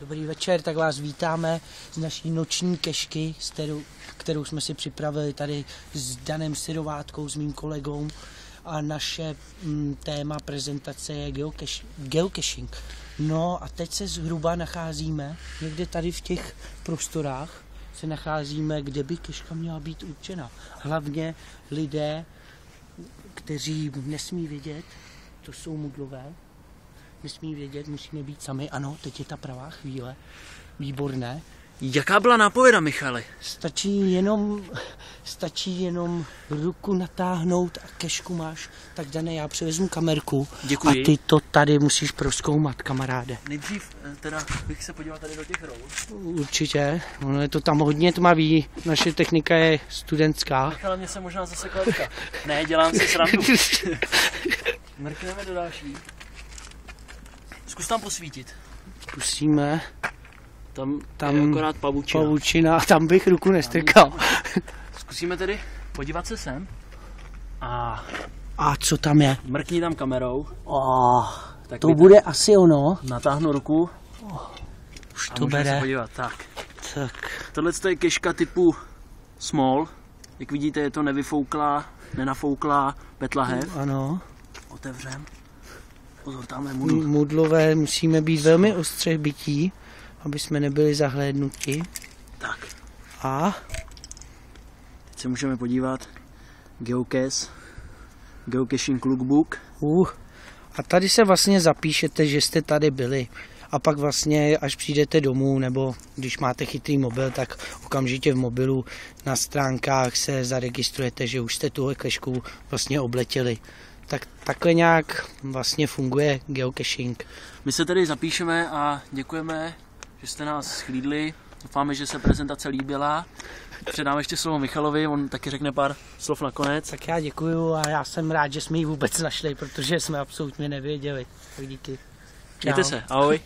Dobrý večer, tak vás vítáme z naší noční kešky, kterou jsme si připravili tady s Danem Syrovátkou, s mým kolegou. A naše téma prezentace je geocaching. No a teď se zhruba nacházíme, někde tady v těch prostorách se nacházíme, kde by keška měla být určena. Hlavně lidé, kteří nesmí vědět, to jsou mudlové, nesmí vědět, musíme být sami. Ano, teď je ta pravá chvíle. Výborné. Jaká byla nápověda, Michale? Stačí jenom ruku natáhnout a kešku máš. Tak Dane, já přivezmu kamerku. Děkuji. A ty to tady musíš prozkoumat, kamaráde. Nejdřív teda bych se podíval tady do těch rol. Určitě. Ono je to tam hodně tmavý. Naše technika je studentská. Michale, mě se možná zasekla ruka. Ne, dělám si srandu. Mrkneme do další. Zkus tam posvítit. Zkusíme. Tam je akorát pavučina. Pavučina, tam bych ruku nestrkal. Zkusíme tedy podívat se sem. A co tam je? Mrkni tam kamerou. Tak to bude asi ono. Natáhnu ruku. Už a to bere. Se podívat. Tak. Tohle je keška typu small. Jak vidíte, je to nevyfouklá, nenafouklá petlahev. Ano. Otevřem. Pozor, tam je mudl. Mudlové musíme být velmi ostře bytí, aby jsme nebyli zahlédnuti. Tak. A? Teď se můžeme podívat. Geocaching lookbook. A tady se vlastně zapíšete, že jste tady byli. A pak vlastně, až přijdete domů, nebo když máte chytrý mobil, tak okamžitě v mobilu na stránkách se zaregistrujete, že už jste tuhle kešku vlastně obletěli. Tak takhle nějak vlastně funguje geocaching. My se tady zapíšeme a děkujeme, že jste nás shlídli. Doufáme, že se prezentace líbila. Předám ještě slovo Michalovi, on taky řekne pár slov nakonec. Tak já děkuju a já jsem rád, že jsme ji vůbec našli, protože jsme absolutně nevěděli. Tak díky. Mějte se, ahoj.